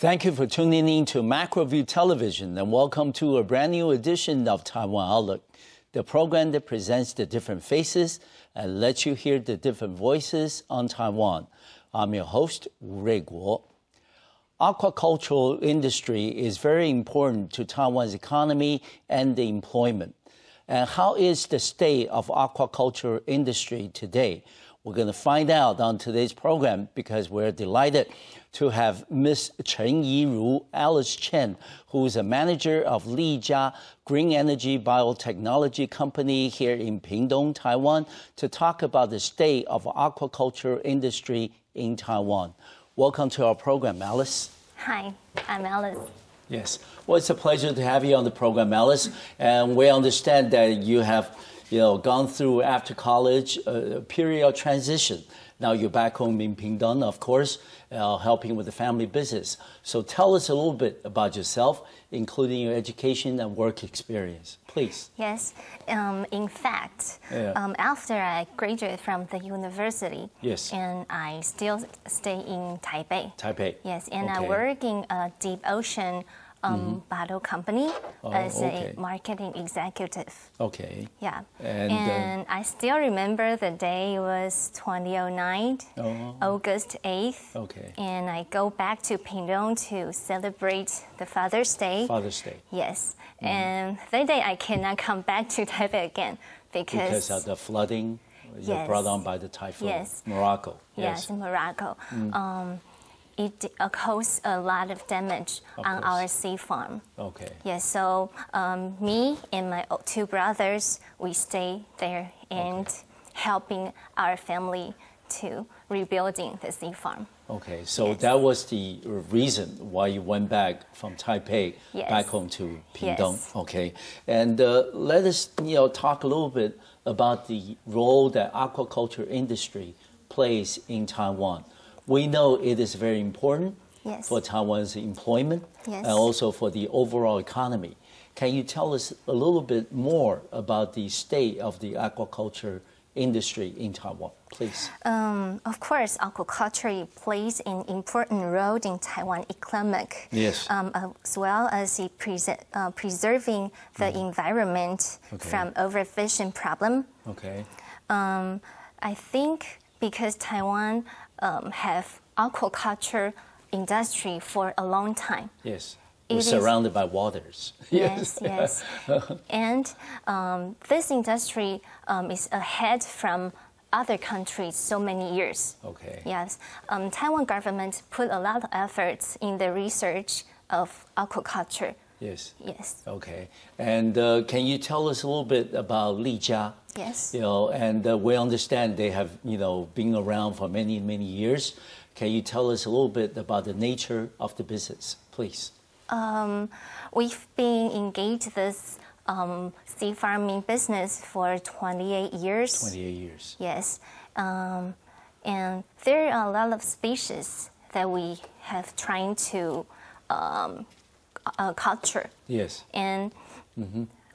Thank you for tuning in to MacroView Television and welcome to a brand new edition of Taiwan Outlook, the program that presents the different faces and lets you hear the different voices on Taiwan. I'm your host, Wu Guo. Aquaculture industry is very important to Taiwan's economy and the employment. And how is the state of aquaculture industry today? We're going to find out on today's program because we're delighted to have Ms. Chen Yi-Ju, Alice Chen, who is a manager of Lijia Green Energy Biotechnology Company here in Pingtung, Taiwan, to talk about the state of aquaculture industry in Taiwan. Welcome to our program, Alice. Hi, I'm Alice. Yes. Well, it's a pleasure to have you on the program, Alice. And we understand that you have, gone through after college a period of transition. Now you're back home in Pingtung, of course, helping with the family business. So tell us a little bit about yourself, including your education and work experience, please. Yes. In fact, after I graduated from the university, yes, and I still stay in Taipei. Taipei. Yes, and I work in a deep ocean bottle company as a marketing executive. Okay. Yeah. And I still remember the day was 2009, August 8th. Okay. And I go back to Pingtung to celebrate the Father's Day. Father's Day. Yes. And that day I cannot come back to Taipei again because of the flooding brought on by the typhoon. Yes. Morocco. Yes, Morocco. It caused a lot of damage on our sea farm. Okay. Yes, so me and my two brothers, we stay there and helping our family to rebuilding the sea farm. Okay, so that was the reason why you went back from Taipei back home to Pingtung. Yes. Okay, and let us talk a little bit about the role that aquaculture industry plays in Taiwan. We know it is very important for Taiwan's employment and also for the overall economy. Can you tell us a little bit more about the state of the aquaculture industry in Taiwan, please? Of course, aquaculture plays an important role in Taiwan economic, as well as preserving the environment from overfishing problem. Okay. I think because Taiwan have aquaculture industry for a long time. Yes. We're surrounded by waters. Yes, yes. And this industry is ahead from other countries so many years. Okay. Yes. Taiwan government put a lot of efforts in the research of aquaculture. Yes. Yes. Okay. And can you tell us a little bit about Lijia? Yes. And we understand they have, been around for many, many years. Can you tell us a little bit about the nature of the business, please? We've been engaged this sea farming business for 28 years. 28 years. Yes. And there are a lot of species that we have trying to culture. Yes. And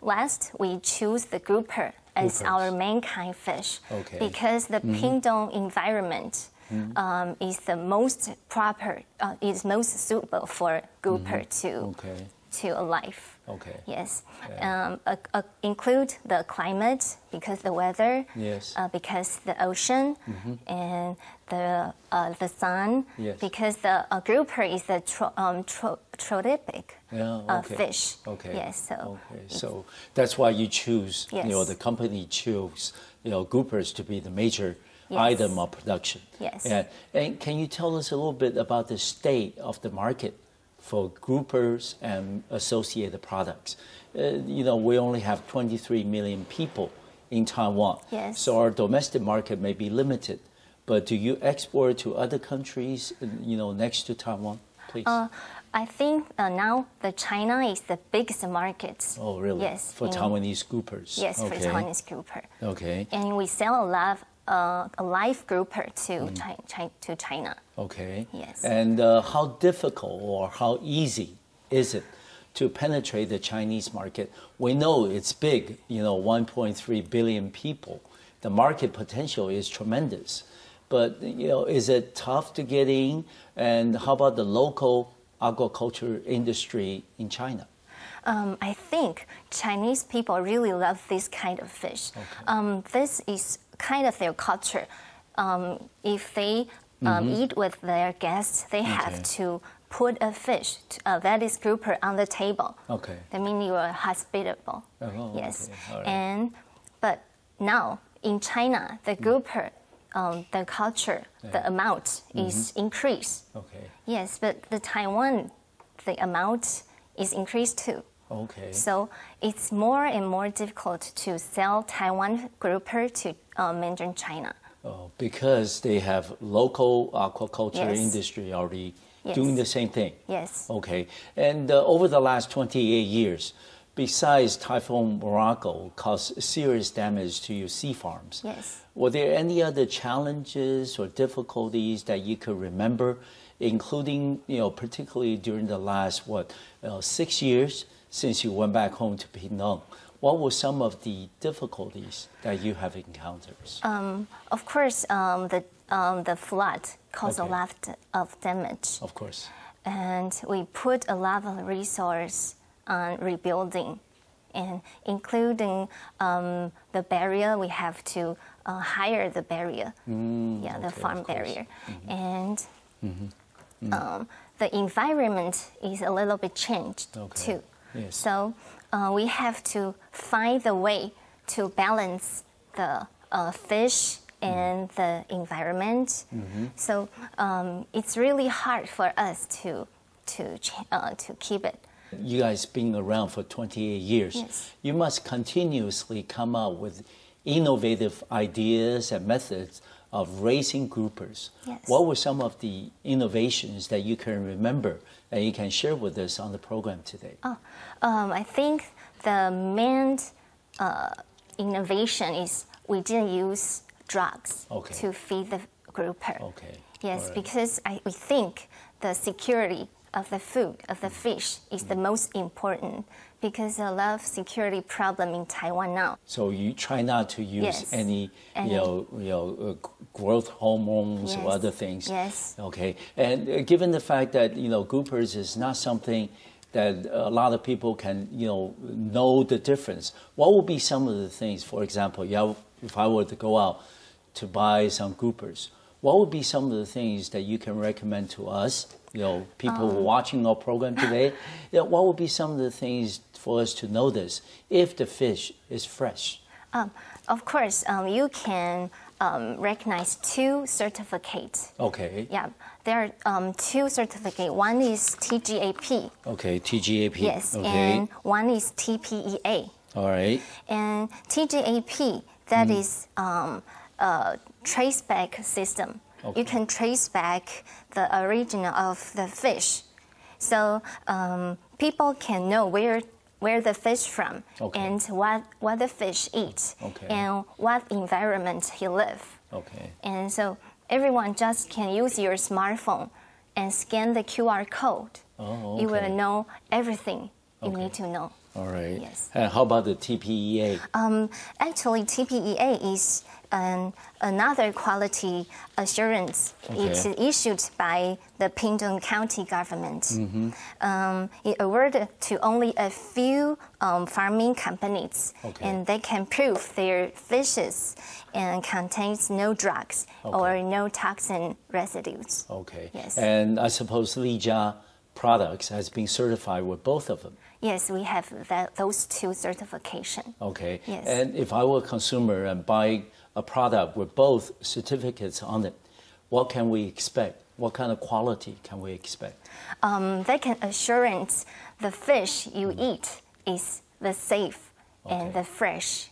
last, we choose the grouper as our main kind fish because the Pingtung environment is the most proper, is most suitable for grouper to alive. Okay. Yes. Include the climate because the weather. Yes. Because the ocean and the sun. Yes. Because the grouper is the tropic fish. Okay. Yes. So that's why you choose. The company choose groupers to be the major item of production. Yes. And can you tell us a little bit about the state of the market for groupers and associated products? We only have 23 million people in Taiwan. Yes. So our domestic market may be limited. But do you export to other countries, next to Taiwan, please? I think now China is the biggest market. Oh, really? Yes. For Taiwanese groupers? Yes, for Taiwanese grouper. Okay. And we sell a lot of a live grouper to China. Okay. Yes. And how difficult or how easy is it to penetrate the Chinese market? We know it's big, 1.3 billion people. The market potential is tremendous. But, is it tough to get in? And how about the local aquaculture industry in China? I think Chinese people really love this kind of fish. Okay. This is kind of their culture. If they eat with their guests, they have to put a fish, that is grouper, on the table. Okay. That means you are hospitable. Oh, yes. Okay. Right. But now in China, the grouper, the culture, the amount is increased. Okay. Yes, but the Taiwan, the amount is increased too. Okay. So it's more and more difficult to sell Taiwan grouper to mainland China. Oh, because they have local aquaculture industry already doing the same thing. Yes. Okay. And over the last 28 years, besides Typhoon Morocco caused serious damage to your sea farms, were there any other challenges or difficulties that you could remember, including, particularly during the last, 6 years since you went back home to Pingtung? What were some of the difficulties that you have encountered? Of course, the flood caused a lot of damage. Of course. And we put a lot of resource on rebuilding, and including the barrier, we have to hire the barrier, the farm barrier. And the environment is a little bit changed too. Yes. So we have to find a way to balance the fish and the environment. So it's really hard for us to keep it. You guys being around for 28 years, you must continuously come up with innovative ideas and methods of raising groupers. What were some of the innovations that you can remember and you can share with us on the program today? I think the main innovation is we didn't use drugs to feed the grouper. Yes, because we think the security of the food, of the fish, is the most important, because a lot of security problem in Taiwan now. So you try not to use any growth hormones or other things. Okay. And given the fact that groupers is not something that a lot of people can know the difference, what would be some of the things? For example, if I were to go out to buy some groupers, what would be some of the things that you can recommend to us? People watching our program today, what would be some of the things for us to notice if the fish is fresh? Of course, you can recognize two certificates. Okay. Yeah, there are two certificates. One is TGAP. Okay, TGAP. Yes, and one is TPEA. All right. And TGAP, that is a traceback system. You can trace back the origin of the fish, so people can know where the fish from and what the fish eats and what environment he live. And so everyone just can use your smartphone and scan the QR code. You will know everything you need to know. All right. Yes. And how about the TPEA? Actually, TPEA is another quality assurance. It's issued by the Pingtung County government. It awarded to only a few farming companies, and they can prove their fishes and contains no drugs or no toxin residues. Yes. And I suppose Lijia products has been certified with both of them. Yes, we have those two certifications. Yes. And if I were a consumer and buy a product with both certificates on it, what can we expect? What kind of quality can we expect? They can assurance the fish you eat is the safe and the fresh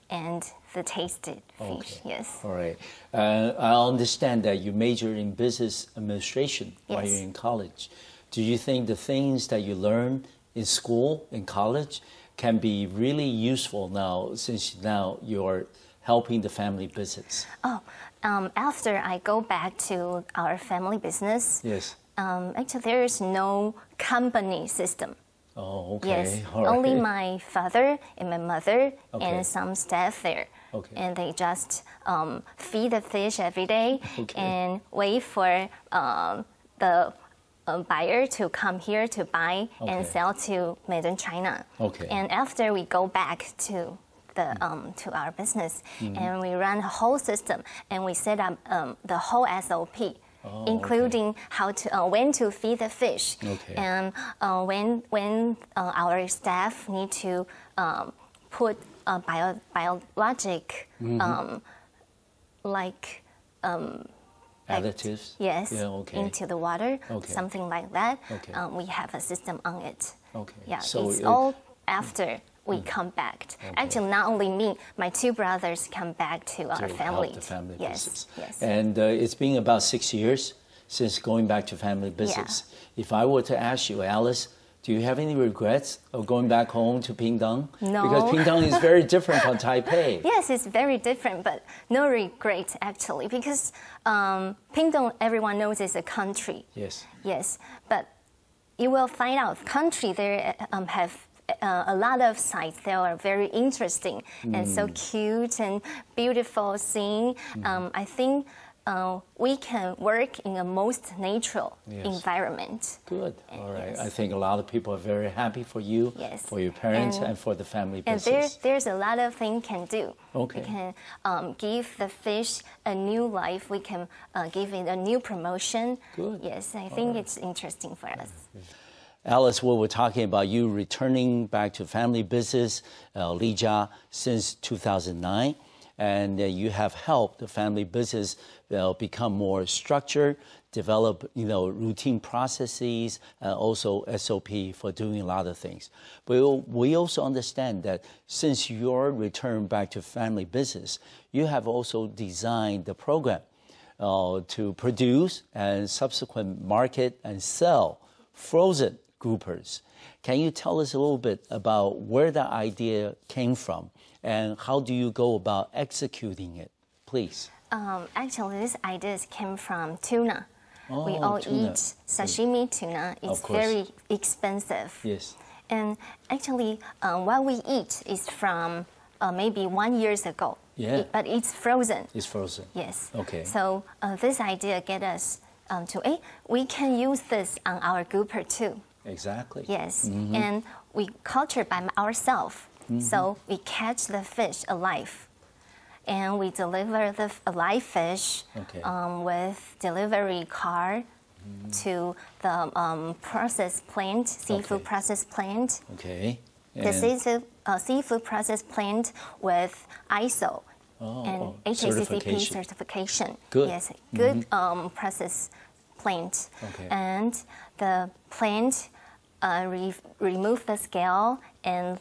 and the tasted fish. Yes. All right. I understand that you majored in business administration while you're in college. Do you think the things that you learned in school, in college, can be really useful now, since now you're helping the family business? After I go back to our family business, actually there is no company system. Yes, only my father and my mother and some staff there. And they just feed the fish every day and wait for the buyer to come here to buy and sell to made in China. Okay. And after we go back to the to our business, and we run a whole system, and we set up the whole SOP. Including how to when to feed the fish, and when our staff need to put biologic like additives, into the water, something like that. We have a system on it. Yeah, so it's all after we come back. Actually, not only me, my two brothers come back to our family. Help the family business. Yes. And it's been about 6 years since going back to family business. If I were to ask you, Alice, do you have any regrets of going back home to Pingtung? No. Because Pingtung is very different from Taipei. Yes, it's very different, but no regret actually, because Pingtung, everyone knows, is a country. Yes. Yes, but you will find out country there have a lot of sites that are very interesting and so cute and beautiful scene. I think we can work in a most natural environment. Good. All right. I think a lot of people are very happy for you, for your parents, and for the family business. And there's a lot of things can do. Okay. We can give the fish a new life. We can give it a new promotion. Good. Yes, I think it's interesting for us. Alice, we're talking about you returning back to family business, Lijia, since 2009, and you have helped the family business become more structured, develop routine processes, and also SOP for doing a lot of things. But we also understand that since your return back to family business, you have also designed the program to produce and subsequent market and sell frozen groupers. Can you tell us a little bit about where the idea came from and how do you go about executing it, please? Actually, this idea came from tuna. We all tuna. eat sashimi tuna. It's very expensive. Yes. And actually, what we eat is from maybe 1 year ago. Yeah. But it's frozen. It's frozen. Yes. Okay. So this idea get us to, we can use this on our grouper too. Exactly. Yes. And we culture by ourselves. So we catch the fish alive. And we deliver the live fish with delivery car to the process plant, seafood process plant. Okay. And the seafood process plant with ISO and HACCP certification. Good. Yes, good process plant. Okay. And the plant remove the scale and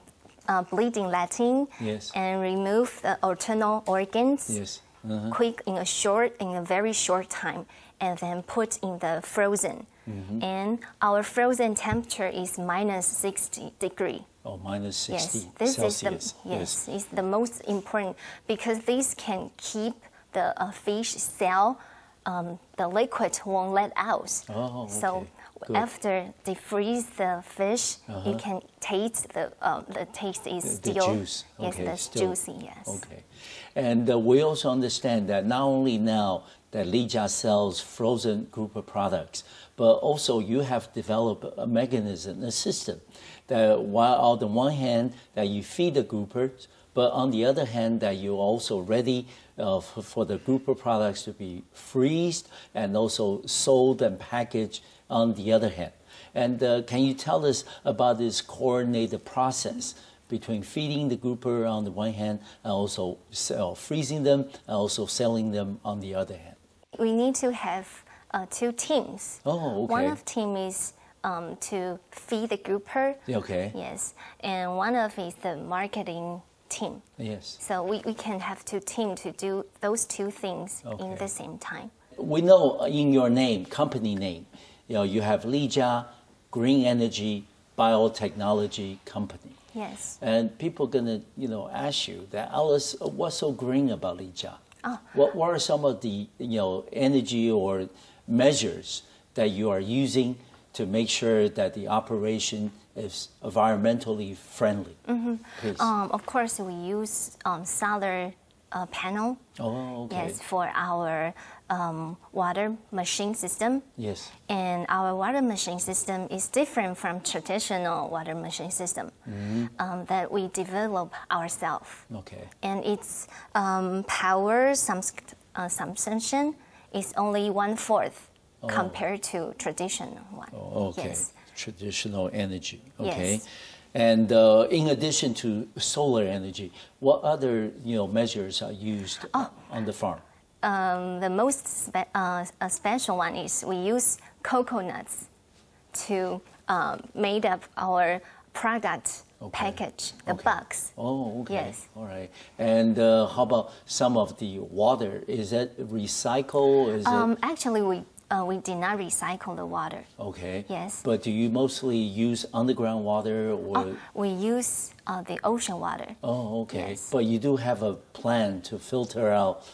bleeding letting, and remove the internal organs quick in a very short time, and then put in the frozen. And our frozen temperature is minus 60 degrees. Oh, minus 60 yes, this Celsius. Is it's the most important because this can keep the fish cell. The liquid won't let out. Oh, okay. So good. After they freeze the fish, you can taste the taste is still juice. Okay, that's still, juicy. Yes. Okay, and we also understand that not only now that Lijia sells frozen grouper products, but also you have developed a mechanism, a system that while on the one hand that you feed the groupers, but on the other hand that you're also ready for the grouper products to be freezed and also sold and packaged on the other hand. And can you tell us about this coordinated process between feeding the grouper on the one hand and also freezing them and also selling them on the other hand? We need to have two teams. Oh, okay. One of team is to feed the grouper. Okay. Yes, and one of is the marketing team. Yes. So we can have two teams to do those two things in the same time. We know in your name, company name, you have Lijia Green Energy Biotechnology Company. Yes. And people are gonna, ask you that, Alice, what's so green about Lijia? What are some of the, energy or measures that you are using to make sure that the operation is environmentally friendly? Please. Of course, we use solar panel. Oh, okay. Yes, for our water machine system. Yes. And our water machine system is different from traditional water machine system that we develop ourselves. Okay. And its power consumption is only 1/4 compared to traditional one. Oh, okay. Yes. Traditional energy. Okay. Yes. And in addition to solar energy, what other measures are used on the farm? The most special one is we use coconuts to made up our product package, the box. Oh, okay. Yes. All right. And how about some of the water? Is that recycled? Actually, we did not recycle the water. Okay. Yes. But do you mostly use underground water or? We use the ocean water. Oh, okay. Yes. But you do have a plan to filter out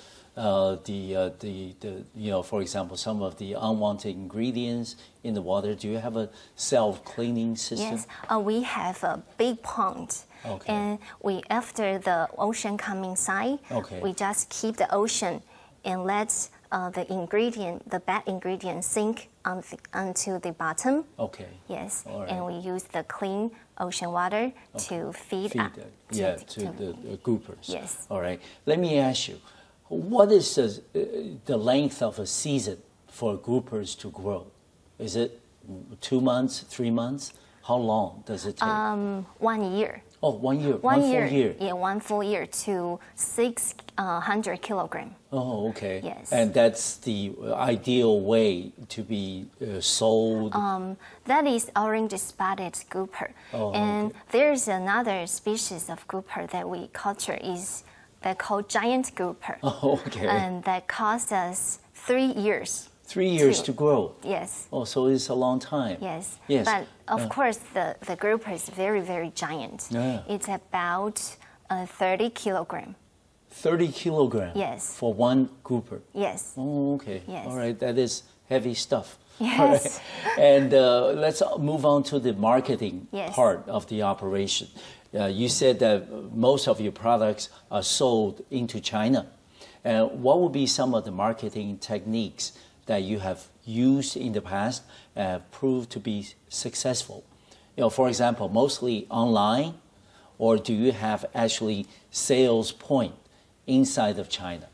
for example, some of the unwanted ingredients in the water. Do you have a self-cleaning system? Yes. We have a big pond. Okay. And after the ocean come inside, we just keep the ocean and let the bad ingredient sink onto the bottom. Okay. Yes. All right. And we use the clean ocean water to feed to the groupers. Yes. All right. Let me ask you, what is the length of a season for groupers to grow? Is it 2 months, 3 months? How long does it take? 1 year. Oh, 1 year. One full year. Yeah, 1 full year to 600 kilogram. Oh, okay. Yes. And that's the ideal way to be sold? That is orange-spotted grouper. Oh, and there's another species of grouper that we culture they're called giant grouper. Oh, okay. And that cost us 3 years. 3 years to grow? Yes. Oh, so it's a long time. Yes. Yes. But of course, the grouper is very, very giant. Yeah. It's about 30 kilogram. 30 kilograms? Yes. For one grouper? Yes. Oh, okay. Yes. All right. That is heavy stuff. Yes. All right. And let's move on to the marketing part of the operation. You said that most of your products are sold into China. What would be some of the marketing techniques that you have used in the past proved to be successful? For example, mostly online, or do you have actually sales point inside of China?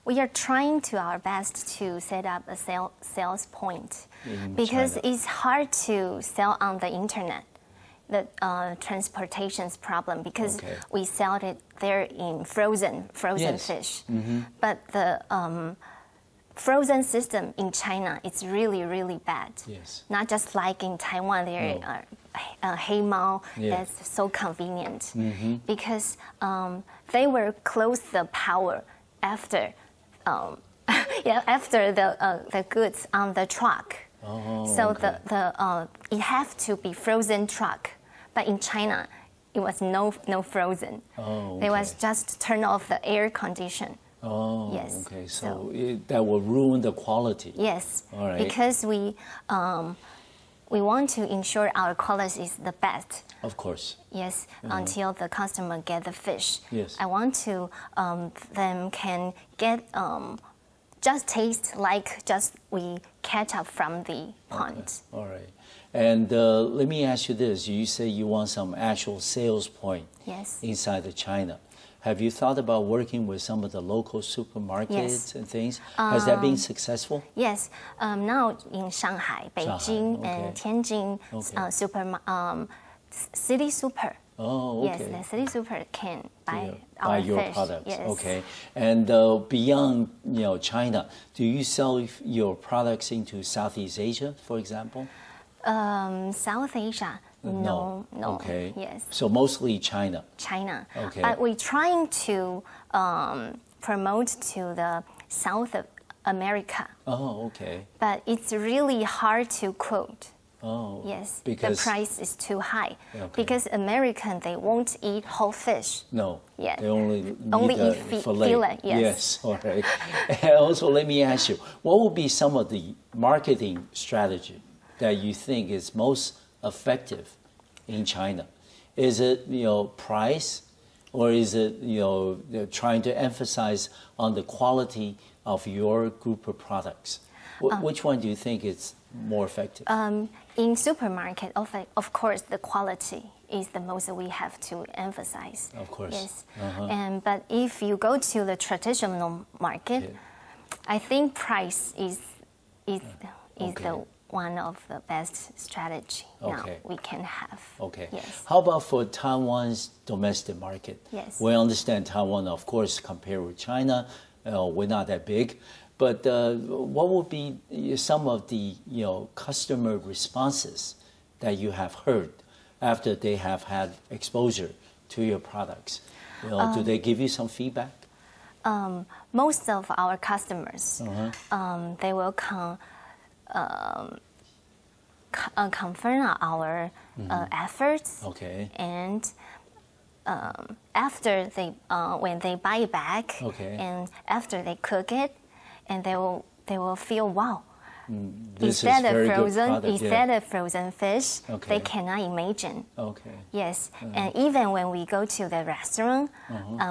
We are trying to our best to set up a sales point because it's hard to sell on the internet. The transportation's problem because we sell it there in frozen fish. But the frozen system in China is really, really bad. Yes. Not just like in Taiwan, there are Heimao that's so convenient because they will close the power after the goods on the truck. Oh, so it have to be frozen truck, but in China, it was no frozen. Oh, okay. They was just turn off the air condition. Oh, yes. Okay. So that will ruin the quality. Yes. All right. Because we want to ensure our quality is the best. Of course. Yes. Until the customer get the fish. Yes. I want to them can get. Just taste like just we catch up from the pond. Okay. All right. And let me ask you this. You say you want some actual sales point inside of China. Have you thought about working with some of the local supermarkets and things? Has that been successful? Yes. Now in Shanghai, Beijing, and Tianjin, City Super. Oh, okay. Yes, the City Super can buy our your fish. Products. Yes. Okay. And beyond China, do you sell your products into Southeast Asia, for example? South Asia, no. Okay. Yes. So mostly China. China. Okay. But we're trying to promote to the South America. Oh, okay. But it's really hard to quote. Oh, yes, because the price is too high. Okay. Because American, they won't eat whole fish. No, yeah. They only eat fillet. Yes, all right. And also, let me ask you, what would be some of the marketing strategy that you think is most effective in China? Is it price? or is it trying to emphasize on the quality of your grouper products? Which one do you think is more effective? In supermarket, of course, the quality is the most we have to emphasize. Of course. Yes. But if you go to the traditional market, I think price is the one of the best strategy now we can have. Okay. Yes. How about for Taiwan's domestic market? Yes. We understand Taiwan, of course, compared with China, we're not that big. But what would be some of the customer responses that you have heard after they have had exposure to your products? Do they give you some feedback? Most of our customers, they will confirm our efforts. Okay. And after when they buy it back, and after they cook it, and they will feel, wow, instead of frozen fish, they cannot imagine. Okay. Yes, and even when we go to the restaurant,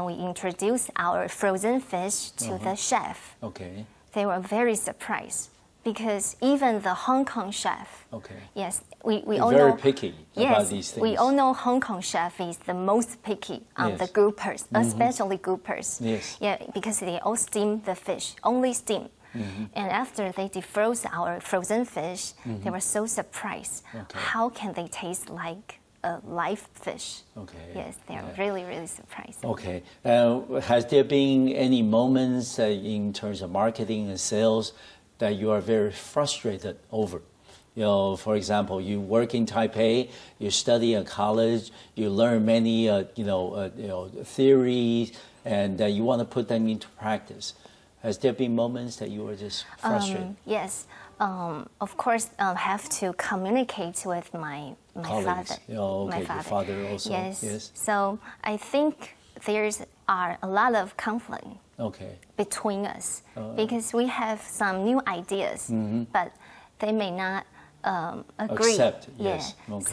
we introduce our frozen fish to the chef. Okay. They were very surprised because even the Hong Kong chef. Okay. Yes, we all very know. Picky yes, about these things. We all know Hong Kong chef is the most picky on the groupers, especially groupers. Yes. Yeah, because they all steam the fish, only steam. And after they defrost our frozen fish, they were so surprised. How can they taste like a live fish? Okay. Yes, they are really, really surprised. Okay. Has there been any moments in terms of marketing and sales that you are very frustrated over? For example, you work in Taipei, you study in college, you learn many, theories, and you want to put them into practice. Has there been moments that you were just frustrated? Yes. Of course, have to communicate with my father. My father also. Yes. So I think are a lot of conflict between us because we have some new ideas, but they may not agree. Accept. Yes. Yeah. Okay.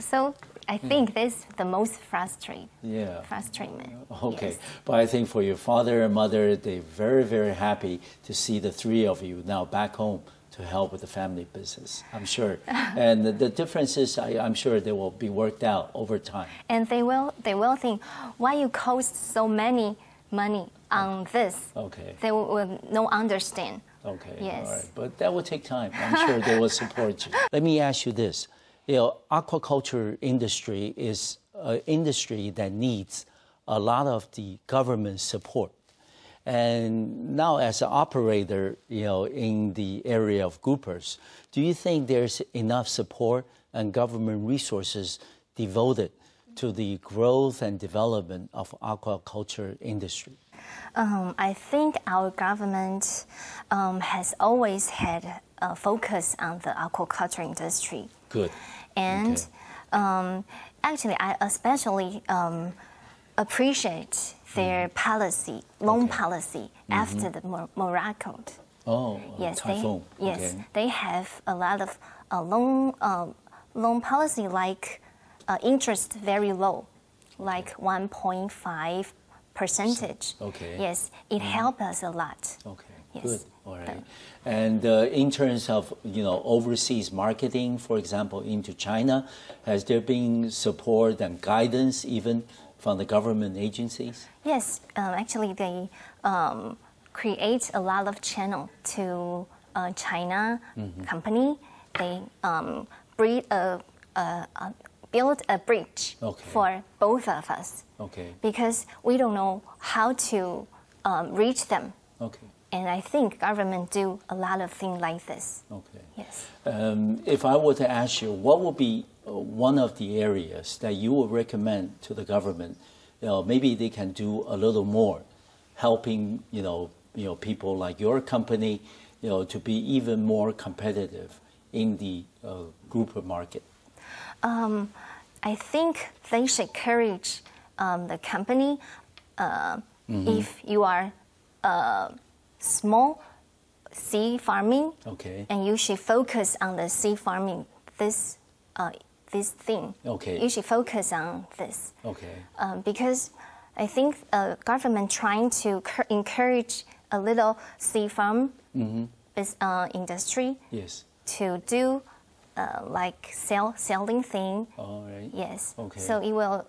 So I think this is the most frustrating. Okay. Yes. But I think for your father and mother, they're very, very happy to see the three of you now back home to help with the family business, I'm sure. And the differences, I'm sure they will be worked out over time. And they will think, why you cost so many money on this? Okay. They will not understand. Okay. Yes. All right. But that will take time. I'm sure they will support you. Let me ask you this. Aquaculture industry is an industry that needs a lot of the government support. And now as an operator, in the area of groupers, do you think there's enough support and government resources devoted to the growth and development of aquaculture industry? I think our government has always had a focus on the aquaculture industry. Good. And actually, I especially appreciate their policy, loan policy after the Morocco. Oh, yes, typhoon. They have a lot of loan policy like interest very low, like 1.5%. Okay. Yes, it helped us a lot. Okay. Yes. Good. All right. And in terms of overseas marketing, for example, into China, has there been support and guidance even from the government agencies? Yes. Actually, they create a lot of channel to China company. They build a bridge for both of us. Okay. Because we don't know how to reach them. Okay. And I think government do a lot of things like this. Okay. Yes. If I were to ask you, what would be one of the areas that you would recommend to the government? Maybe they can do a little more, helping people like your company, to be even more competitive in the grouper market. I think they should encourage the company if you are small sea farming, and you should focus on the sea farming. This this thing. Okay. You should focus on this. Okay. Because I think government trying to encourage a little seafoam industry. Yes. To do like selling thing. All right. Yes. Okay. So it will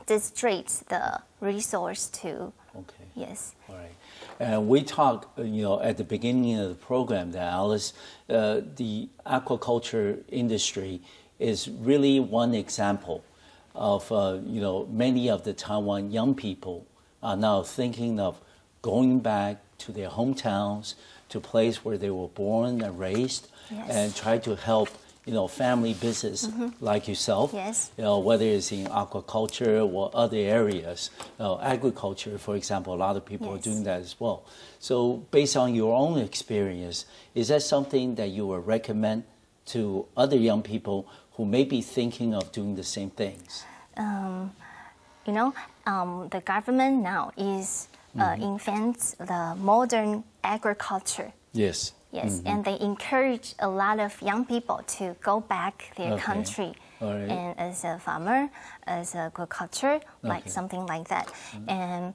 distribute the resource to. Okay. Yes. All right. And we talked, at the beginning of the program that Alice, the aquaculture industry is really one example of, many of the Taiwan young people are now thinking of going back to their hometowns, to place where they were born and raised, yes. and try to help, family business like yourself, yes. Whether it's in aquaculture or other areas. Agriculture, for example, a lot of people yes. are doing that as well. So based on your own experience, is that something that you would recommend to other young people who may be thinking of doing the same things? The government now is invents the modern agriculture. Yes. Yes, and they encourage a lot of young people to go back their Okay. country All right. and as a farmer, as agriculture, like Okay. something like that. And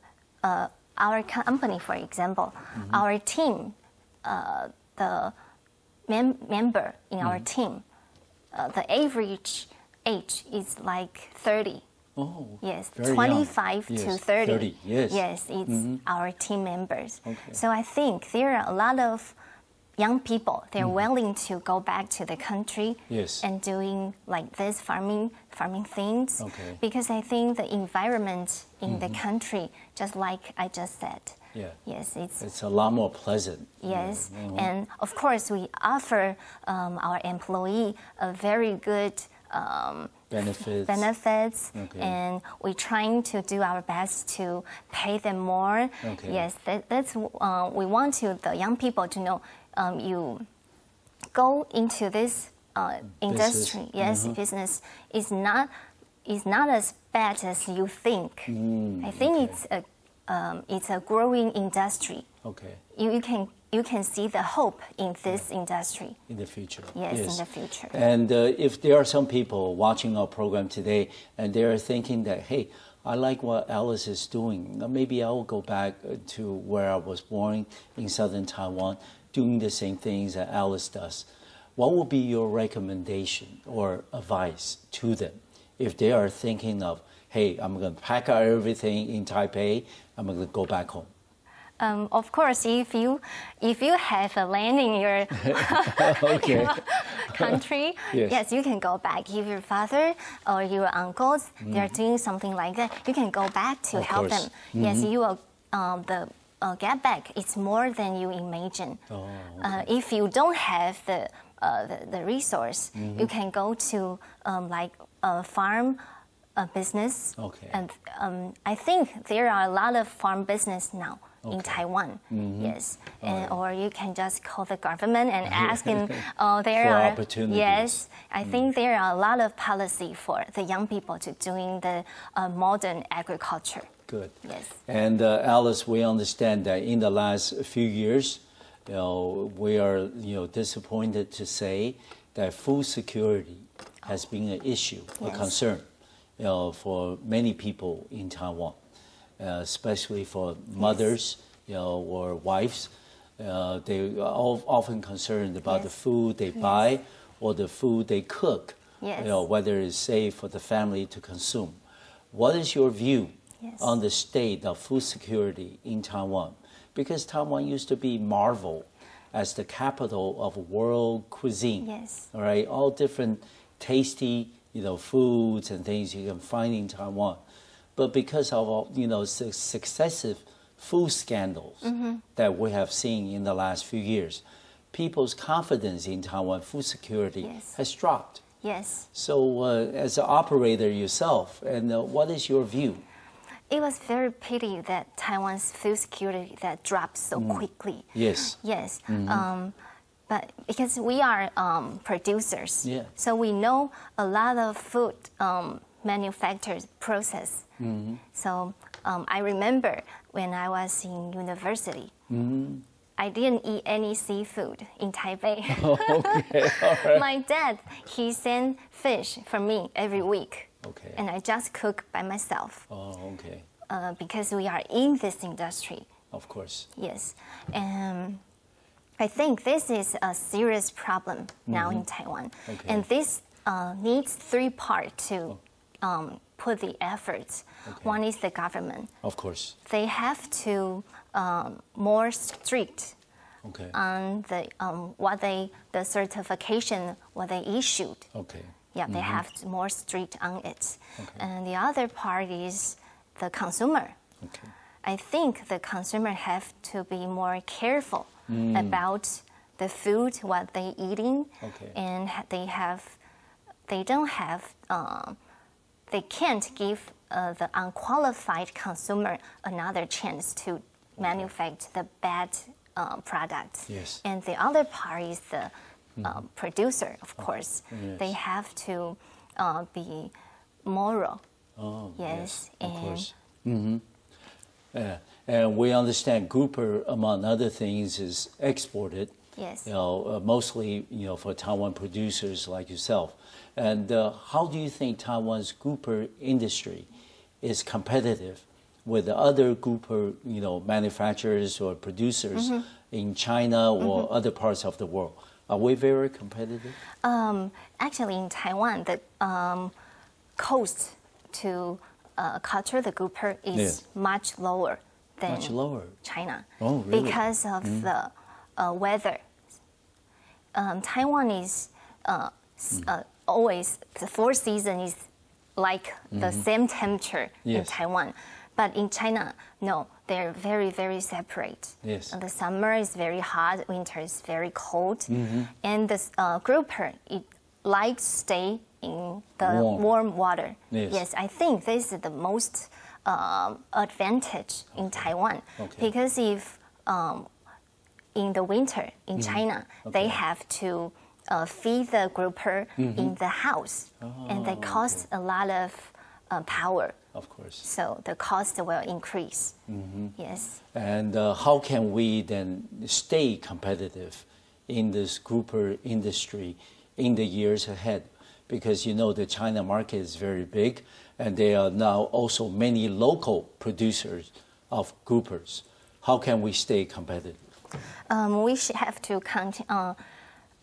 our company, for example, our team, the member in our team, the average age is like 30. Oh, Yes, very 25 young. to Yes, 30. yes. Yes, it's our team members. Okay. So I think there are a lot of young people, they're willing to go back to the country Yes. and doing like this farming things. Okay. Because I think the environment in the country, just like I just said, Yeah. yes, It's a lot more pleasant. yes. And of course, we offer our employee a very good benefits, Okay. and we're trying to do our best to pay them more. Okay. Yes, that's we want the young people to know. You go into this industry, Business. yes, business is not as bad as you think. I think okay. it's a growing industry. Okay. You can see the hope in this industry. In the future. Yes, in the future. And if there are some people watching our program today and they're thinking that, hey, I like what Alice is doing, maybe I will go back to where I was born in southern Taiwan, doing the same things that Alice does. What would be your recommendation or advice to them if they are thinking of, hey, I'm going to pack out everything in Taipei, I'm going to go back home? Of course, if you have a land in your Okay. country, Yes. yes, you can go back. If your father or your uncles they're doing something like that, you can go back to Of help course. them. Yes, you will get back. It's more than you imagine. Oh, okay. If you don't have the resource, you can go to like a farm. Business. Okay. And I think there are a lot of farm business now in Okay. Taiwan. Yes. And, right. or you can just call the government and ask them. There For are opportunities. Yes. I think there are a lot of policy for the young people to doing the modern agriculture. Good. Yes. And Alice, we understand that in the last few years, we are disappointed to say that food security has been an issue, a Yes. concern, for many people in Taiwan, especially for mothers, or wives. They are often concerned about Yes. the food they buy or the food they cook, Yes. whether it's safe for the family to consume. What is your view Yes. on the state of food security in Taiwan? Because Taiwan used to be marveled as the capital of world cuisine. Yes. All right, all different tasty, foods and things you can find in Taiwan. But because of, successive food scandals that we have seen in the last few years, people's confidence in Taiwan food security Yes. has dropped. Yes. So as an operator yourself, and what is your view? It was very pity that Taiwan's food security that dropped so quickly. Yes. Yes. But because we are producers, Yeah. so we know a lot of food manufacturers process. So I remember when I was in university, I didn't eat any seafood in Taipei. Okay, all right. My dad, he sent fish for me every week. Okay. And I just cook by myself. Oh, okay. Because we are in this industry. Of course. Yes. And I think this is a serious problem now in Taiwan. Okay. And this needs three parts to put the efforts. Okay. One is the government. Of course. They have to more strict Okay. on the certification what they issued. Okay. Yeah, they have to more strict on it. Okay. And the other part is the consumer. Okay. I think the consumer have to be more careful about the food, what they eating, Okay. and they can't give the unqualified consumer another chance to manufacture the bad products. Yes. And the other part is the producer, of course. Yes. They have to be moral. Oh, Yes, of and- course. And we understand grouper, among other things, is exported. Yes. Mostly, for Taiwan producers like yourself. And how do you think Taiwan's grouper industry is competitive with the other grouper, manufacturers or producers in China or other parts of the world? Are we very competitive? Actually, in Taiwan, the cost to culture the grouper is much lower than Much lower. China. Oh, really? Because of the weather. Taiwan is always, the 4 season is like the same temperature in Yes. Taiwan. But in China, no, they're very, very separate. Yes. The summer is very hot, winter is very cold. And the grouper, it likes stay in the warm water. Yes. I think this is the most advantage in Taiwan. Okay. Because if in the winter in China, they have to feed the grouper in the house. And they cost a lot of power. Of course. So the cost will increase. Yes. And how can we then stay competitive in this grouper industry in the years ahead? Because the China market is very big, and there are now also many local producers of groupers. How can we stay competitive? We have to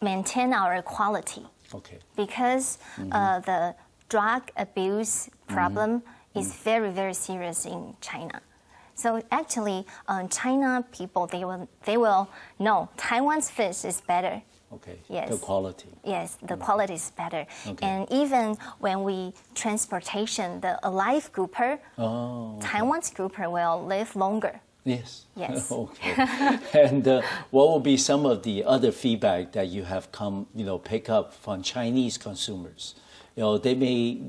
maintain our quality. Okay. Because the drug abuse problem is very, very serious in China. So actually, China people, they will know Taiwan's fish is better. Okay. Yes. The quality. Yes, the quality is better. Okay. And even when we transportation the alive grouper, Taiwan's grouper will live longer. Yes. Yes. Okay. And what will be some of the other feedback that you have come, pick up from Chinese consumers? They may,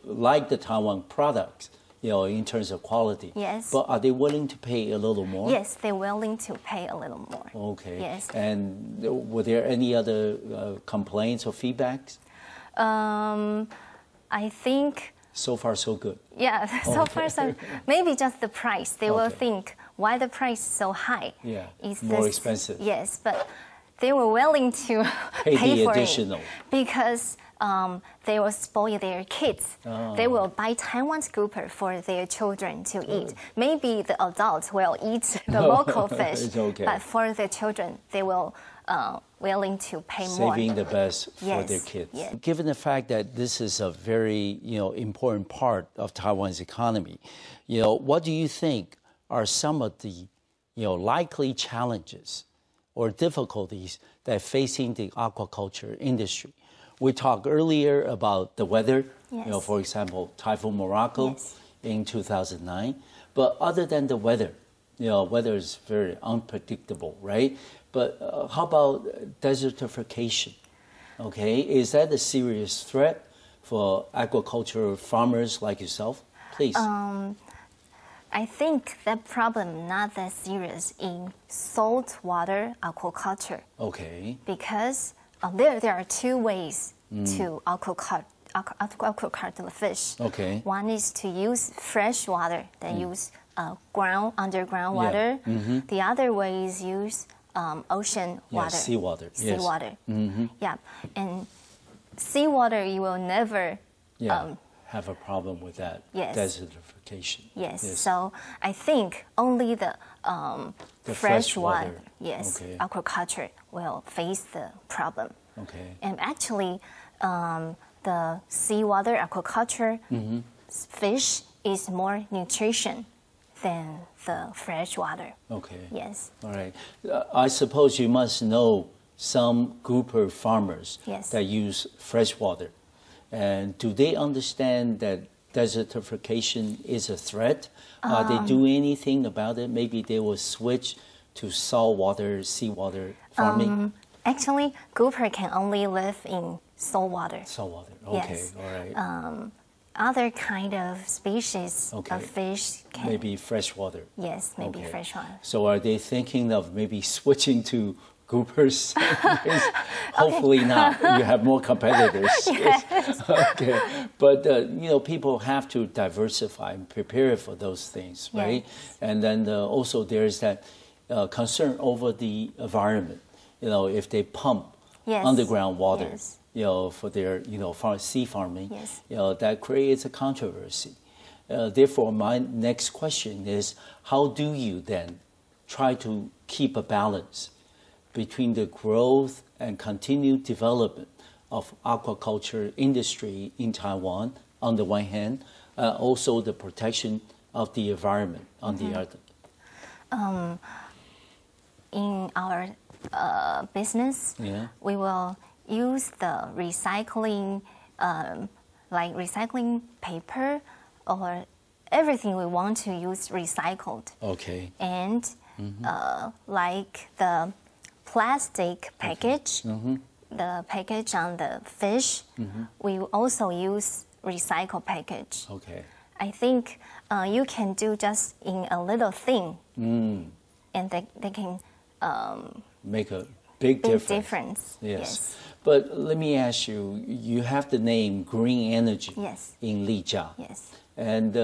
like the Taiwan products, in terms of quality. Yes. But are they willing to pay a little more? Yes, they're willing to pay a little more. Okay. Yes. And were there any other complaints or feedbacks? I think. So far, so good. Yeah, so far, so maybe just the price. They will think, why the price is so high? Yeah, Is more this, expensive. Yes, but they were willing to Pay the for additional. it because they will spoil their kids. They will buy Taiwan's grouper for their children to eat. Maybe the adults will eat the local fish, It's okay. but for the children, they will willing to pay more. Saving the best for Yes, their kids. yes. Given the fact that this is a very important part of Taiwan's economy, what do you think are some of the likely challenges or difficulties that facing the aquaculture industry? We talked earlier about the weather. Yes. For example, Typhoon Morocco Yes. in 2009. But other than the weather, weather is very unpredictable, right? But how about desertification? Okay, is that a serious threat for aquaculture farmers like yourself? Please. I think that problem not that serious in saltwater aquaculture. Okay. Because there are 2 ways to aquaculture the fish. Okay. One is to use fresh water, then use underground water. The other way is use ocean water. Seawater. Seawater. Yeah, and seawater you will never. Have a problem with that. Desertification. Yes. So I think only the fresh water. Aquaculture will face the problem. And actually, the seawater aquaculture fish is more nutrition than the fresh water. Yes. All right. I suppose you must know some grouper farmers that use fresh water. And do they understand that desertification is a threat? Are they doing anything about it? Maybe they will switch to saltwater, seawater farming? Actually, grouper can only live in saltwater. Saltwater, okay, all right. Other kind of species of fish can... Maybe freshwater. Yes, maybe freshwater. So are they thinking of maybe switching to groupers? Hopefully not. You have more competitors. Okay. But, people have to diversify and prepare for those things, right? And then also there's that concern over the environment. If they pump underground water, for their, sea farming, that creates a controversy. Therefore, my next question is, how do you then try to keep a balance between the growth and continued development of aquaculture industry in Taiwan on the one hand, also the protection of the environment on the other? In our business, we will use the recycling, like recycling paper or everything we want to use recycled. And like the plastic package, the package on the fish, we also use recycled package. I think you can do just in a little thing, and they can make a big difference. Yes. But let me ask you, you have the name Green Energy in Lijia. And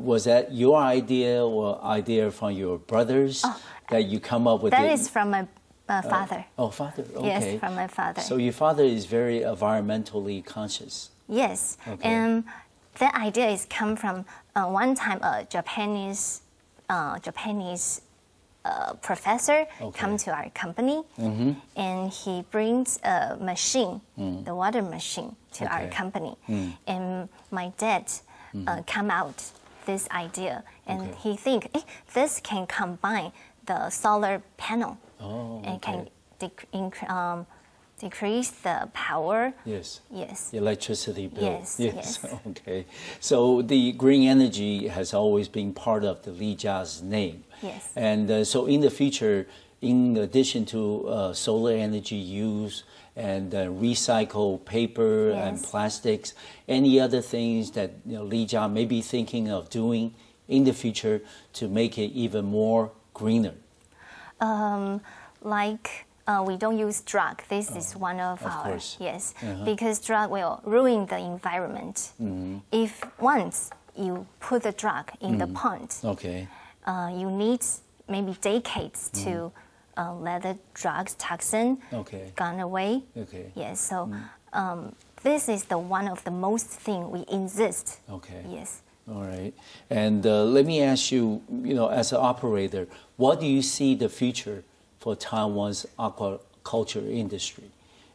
was that your idea or idea from your brothers that you come up with? That is from my father. Father, okay. Yes, from my father. So your father is very environmentally conscious. Yes, and that idea is come from one time a Japanese professor come to our company, and he brings a machine, the water machine, to our company, and my dad come out this idea, and he think this can combine the solar panel and can decrease the power. Electricity bill. Okay. So the green energy has always been part of the Lijia's name. And so in the future, in addition to solar energy use and recycle paper and plastics, any other things that Lijia may be thinking of doing in the future to make it even more greener? We don't use drug. This is one of our because drug will ruin the environment. If once you put the drug in the pond, you need maybe decades to let the drugs toxin gone away. So this is the one of the most thing we insist. All right. And let me ask you, as an operator, what do you see the future for Taiwan's aquaculture industry?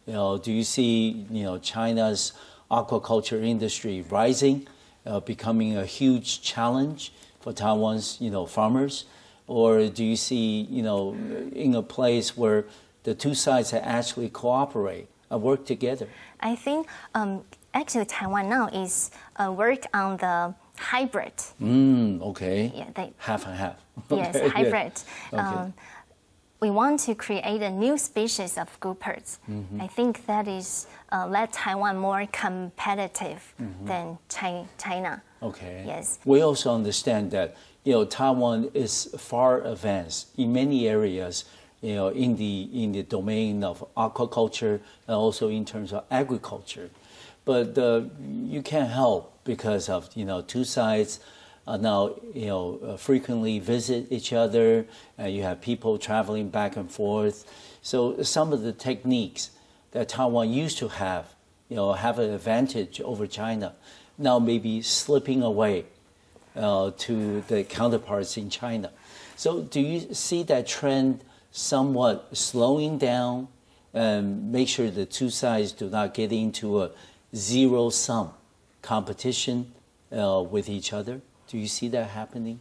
Do you see, China's aquaculture industry rising, becoming a huge challenge for Taiwan's, farmers? Or do you see, in a place where the two sides actually cooperate and work together? I think actually Taiwan now is work on the hybrid. Half and half. Hybrid. We want to create a new species of groupers. I think that is let Taiwan more competitive than China. We also understand that Taiwan is far advanced in many areas. In the domain of aquaculture and also in terms of agriculture, but you can't help because of two sides now frequently visit each other. You have people traveling back and forth. So some of the techniques that Taiwan used to have an advantage over China, now maybe slipping away to the counterparts in China. So do you see that trend somewhat slowing down and make sure the two sides do not get into a zero-sum competition with each other? Do you see that happening?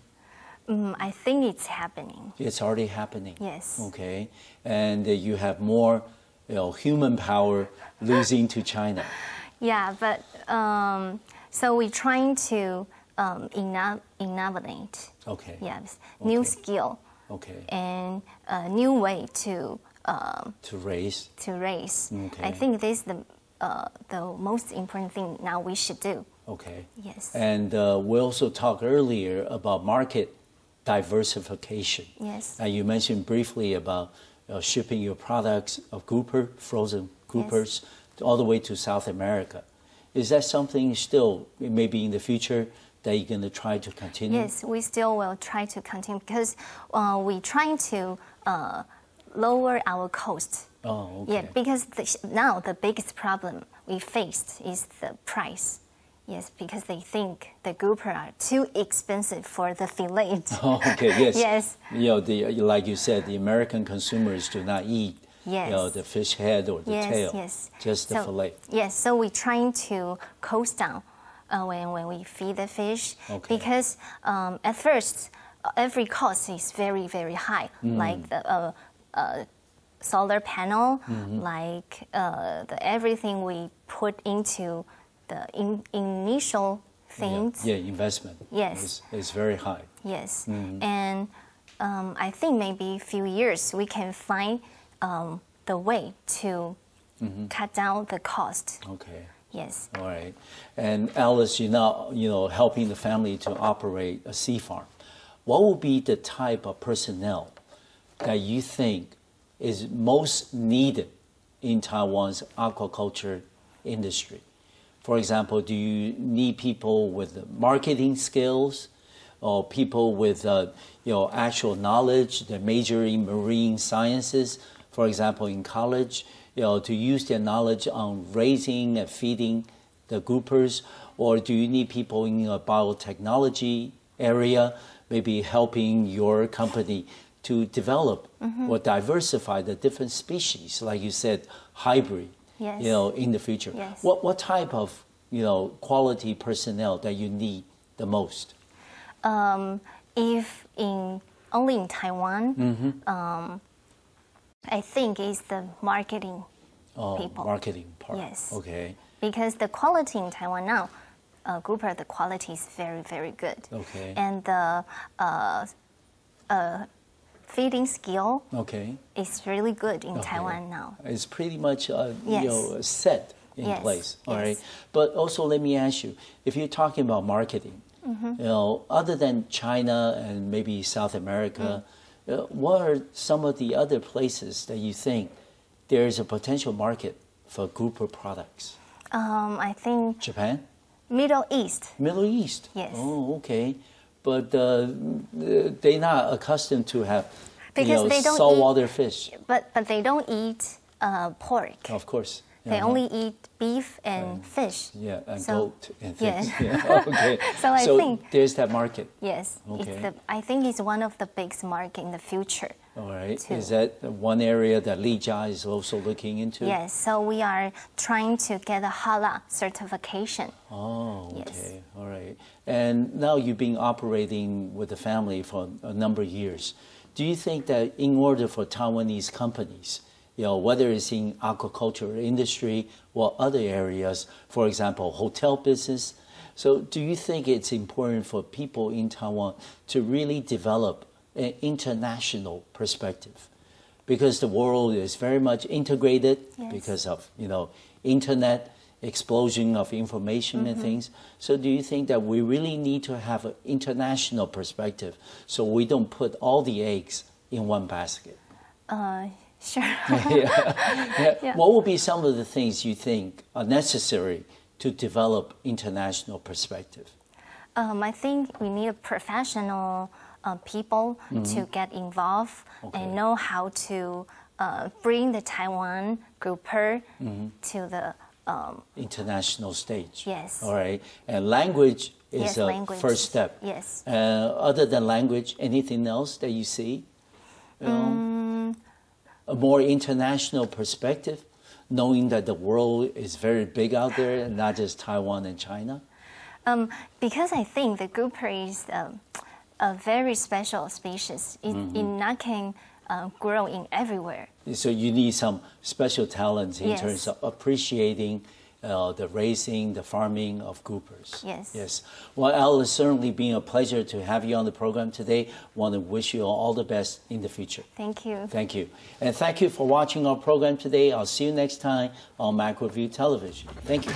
I think it's happening. It's already happening. Yes. Okay. And you have more human power losing to China. Yeah, but so we're trying to innovate. Okay. Yes, okay. new skill. Okay. And a new way to raise. To raise. Okay. I think this is the most important thing now we should do. Okay. Yes. And we also talked earlier about market diversification. Yes. You mentioned briefly about shipping your products of grouper, frozen groupers, yes, all the way to South America. Is that something still, maybe in the future, that you're going to try to continue? Yes, we still will try to continue because we're trying to lower our cost. Oh, okay. Yeah, because now the biggest problem we faced is the price. Yes, because they think the grouper are too expensive for the fillet. Oh, okay, yes. Yes. Like you said, the American consumers do not eat yes, the fish head or the tail, yes, just the fillet. Yes, so we're trying to cost down when we feed the fish, okay, because at first every cost is very, very high, like the solar panel, like everything we put into the initial things. Yeah, investment. Yes. Is very high. Yes. And I think maybe a few years we can find the way to cut down the cost. Okay. Yes. All right. And Alice, you're now helping the family to operate a sea farm. What will be the type of personnel that you think is most needed in Taiwan's aquaculture industry? For example, do you need people with marketing skills, or people with actual knowledge, that major in marine sciences, for example, in college, to use their knowledge on raising and feeding the groupers? Or do you need people in a biotechnology area, maybe helping your company to develop or diversify the different species, like you said, hybrid? Yes. In the future. Yes. What type of quality personnel that you need the most? If only in Taiwan, I think it's the marketing people. Marketing part. Yes. Okay. Because the quality in Taiwan now, grouper, the quality is very, very good. Okay. And the feeding skill is really good in Taiwan now. It's pretty much yes, set in place. All right. But also let me ask you, if you're talking about marketing, other than China and maybe South America, what are some of the other places that you think there's a potential market for grouper products? I think Japan? Middle East. Middle East? Yes. Oh, okay. But they're not accustomed to have because they don't saltwater fish. But they don't eat pork. Of course. They only eat beef and fish. Yeah, and goat and things. Yeah. Yeah. Okay. So I think there's that market. Yes. Okay. I think it's one of the biggest market in the future. All right. Too. Is that one area that Lijia is also looking into? Yes. So we are trying to get a halal certification. Oh, okay. Yes. All right. And now you've been operating with the family for a number of years. Do you think that in order for Taiwanese companies, whether it's in aquaculture industry or other areas, for example, hotel business, so do you think it's important for people in Taiwan to really develop an international perspective? Because the world is very much integrated because of, internet, explosion of information and things. So do you think that we really need to have an international perspective so we don't put all the eggs in one basket? Sure. Yeah. What would be some of the things you think are necessary to develop international perspective? I think we need professional people to get involved and know how to bring the Taiwan grouper to the international stage. Yes. All right. And language is a first step. Yes. Other than language, anything else that you see? A more international perspective, knowing that the world is very big out there and not just Taiwan and China? Because I think the grouper is a very special species. It not can grow in everywhere. So you need some special talents in Yes. terms of appreciating the raising, the farming of groupers. Yes. Yes. Well, Al, it's certainly been a pleasure to have you on the program today. Want to wish you all the best in the future. Thank you. Thank you. And thank you for watching our program today. I'll see you next time on MacroView Television. Thank you.